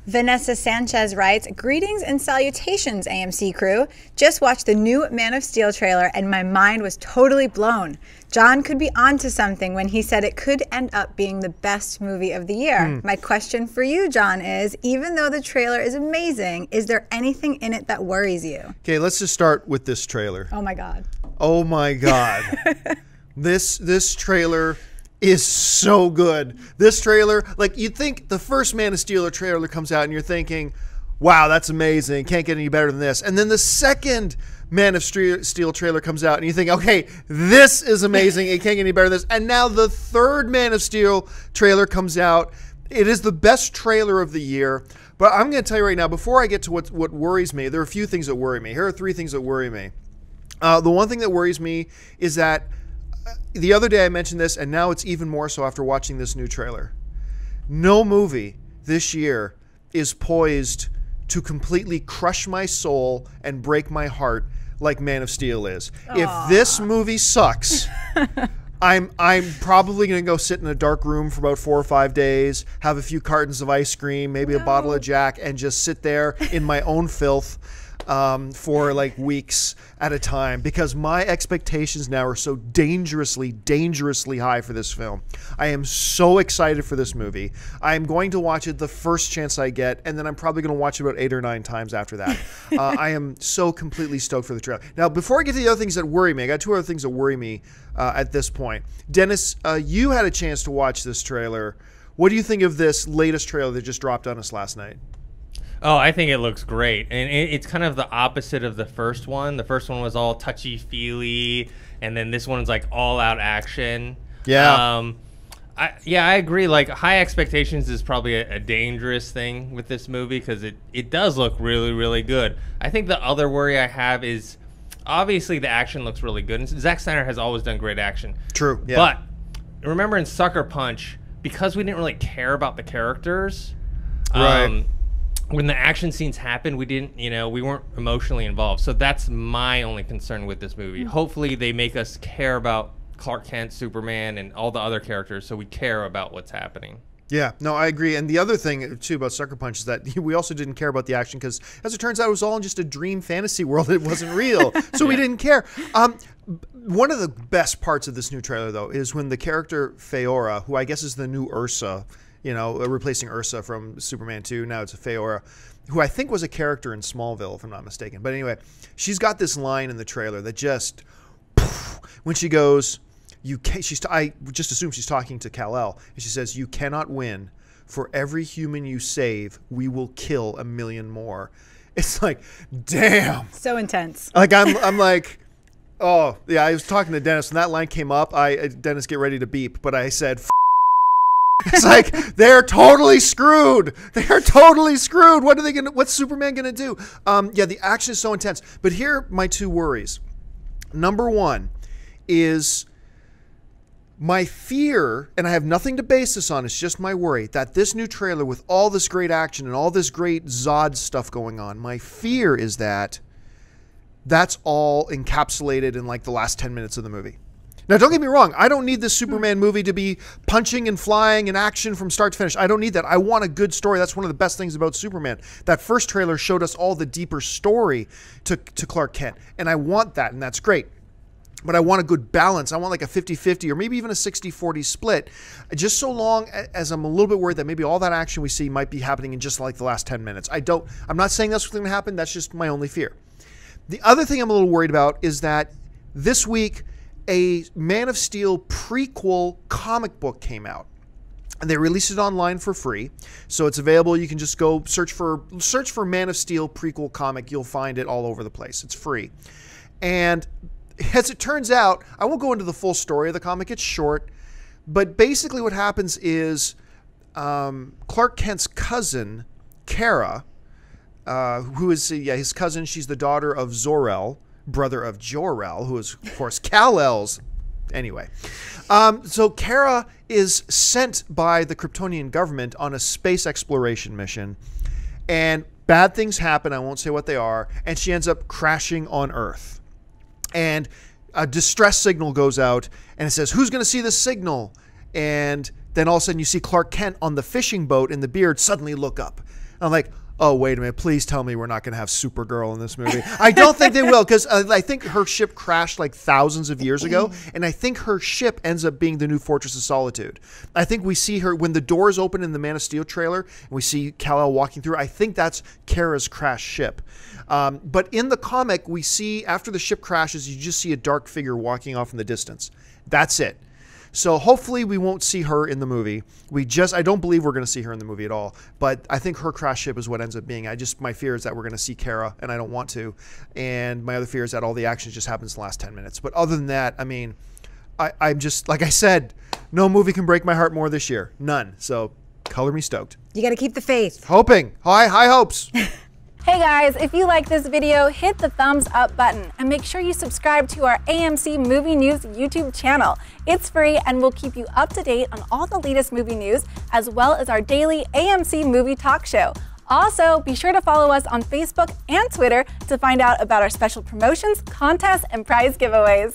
Vanessa Sanchez writes, "Greetings and salutations, AMC crew. Just watched the new Man of Steel trailer and my mind was totally blown. John could be onto something when he said it could end up being the best movie of the year. My question for you, John, is even though the trailer is amazing, is there anything in it that worries you?" Okay, let's just start with this trailer. Oh my God. Oh my God. This trailer is so good. This trailer, like, you'd think the first Man of Steel trailer comes out and you're thinking, wow, that's amazing. Can't get any better than this. And then the second Man of Steel trailer comes out and you think, okay, this is amazing. It can't get any better than this. And now the third Man of Steel trailer comes out. It is the best trailer of the year. But I'm going to tell you right now, before I get to what worries me, there are a few things that worry me. Here are 3 things that worry me. The one thing that worries me is that the other day I mentioned this, and now it's even more so after watching this new trailer. No movie this year is poised to completely crush my soul and break my heart like Man of Steel is. Aww. If this movie sucks, I'm probably going to go sit in a dark room for about 4 or 5 days, have a few cartons of ice cream, maybe a bottle of Jack, and just sit there in my own filth for like weeks at a time, because my expectations now are so dangerously high for this film. I am so excited for this movie. I am going to watch it the first chance I get, and then I'm probably going to watch it about 8 or 9 times after that. I am so completely stoked for the trailer. Now, before I get to the other things that worry me, I got 2 other things that worry me at this point. Dennis, you had a chance to watch this trailer. What do you think of this latest trailer that just dropped on us last night? Oh, I think it looks great. And it's kind of the opposite of the first one. The first one was all touchy-feely, and then this one's like all-out action. Yeah. I agree. Like, high expectations is probably a dangerous thing with this movie because it does look really, really good. I think the other worry I have is, obviously, the action looks really good. And Zack Snyder has always done great action. True, yeah. But remember in Sucker Punch, because we didn't really care about the characters, right. When the action scenes happened, we weren't emotionally involved. So that's my only concern with this movie. Hopefully they make us care about Clark Kent, Superman, and all the other characters so we care about what's happening. Yeah, no, I agree. And the other thing, too, about Sucker Punch is that we also didn't care about the action because, as it turns out, it was all in just a dream fantasy world. It wasn't real. So we didn't care. One of the best parts of this new trailer, though, is when the character Feora, who I guess is the new Ursa, replacing Ursa from Superman 2. Now it's a Feora, who I think was a character in Smallville, if I'm not mistaken. But anyway, she's got this line in the trailer that just, when she goes, I just assume she's talking to Kal-El, and she says, "You cannot win. For every human you save, we will kill 1 million more." It's like, damn. So intense. Like, I'm like, oh, yeah, I was talking to Dennis, when that line came up, Dennis, get ready to beep, but I said, it's like, they're totally screwed. They are totally screwed. What's Superman gonna do? Yeah, the action is so intense. But here are my 2 worries. Number 1 is my fear, and I have nothing to base this on, it's just my worry, that this new trailer with all this great action and all this great Zod stuff going on, my fear is that that's all encapsulated in like the last 10 minutes of the movie. Now, don't get me wrong. I don't need this Superman movie to be punching and flying and action from start to finish. I don't need that. I want a good story. That's one of the best things about Superman. That first trailer showed us all the deeper story to Clark Kent, and I want that, and that's great. But I want a good balance. I want like a 50-50 or maybe even a 60-40 split, just so long as I'm a little bit worried that maybe all that action we see might be happening in just like the last 10 minutes. I'm not saying that's what's going to happen. That's just my only fear. The other thing I'm a little worried about is that this week, a Man of Steel prequel comic book came out, and they released it online for free, so it's available. You can just go search for Man of Steel prequel comic. You'll find it all over the place. It's free, and as it turns out, I won't go into the full story of the comic. It's short, but basically what happens is Clark Kent's cousin Kara, who is his cousin. She's the daughter of Zor-El, brother of Jor-El, who is, of course, Kal-El's. Anyway, so Kara is sent by the Kryptonian government on a space exploration mission, and bad things happen. I won't say what they are, and she ends up crashing on Earth. And a distress signal goes out, and it says, "Who's going to see this signal?" and then all of a sudden you see Clark Kent on the fishing boat in the beard suddenly look up. I'm like, oh, wait a minute, please tell me we're not going to have Supergirl in this movie. I don't think they will, because I think her ship crashed like thousands of years ago, and I think her ship ends up being the new Fortress of Solitude. I think we see her, when the doors open in the Man of Steel trailer, and we see Kal-El walking through, I think that's Kara's crashed ship. But in the comic, we see, after the ship crashes, you just see a dark figure walking off in the distance. That's it. So hopefully we won't see her in the movie. I don't believe we're going to see her in the movie at all. But I think her crash ship is what ends up being. My fear is that we're going to see Kara, and I don't want to. And my other fear is that all the action just happens in the last 10 minutes. But other than that, I mean, I'm just, like I said, no movie can break my heart more this year. None. So color me stoked. You got to keep the faith. Hoping. High hopes. Hey guys, if you like this video, hit the thumbs up button and make sure you subscribe to our AMC Movie News YouTube channel. It's free and will keep you up to date on all the latest movie news, as well as our daily AMC Movie Talk Show. Also, be sure to follow us on Facebook and Twitter to find out about our special promotions, contests, and prize giveaways.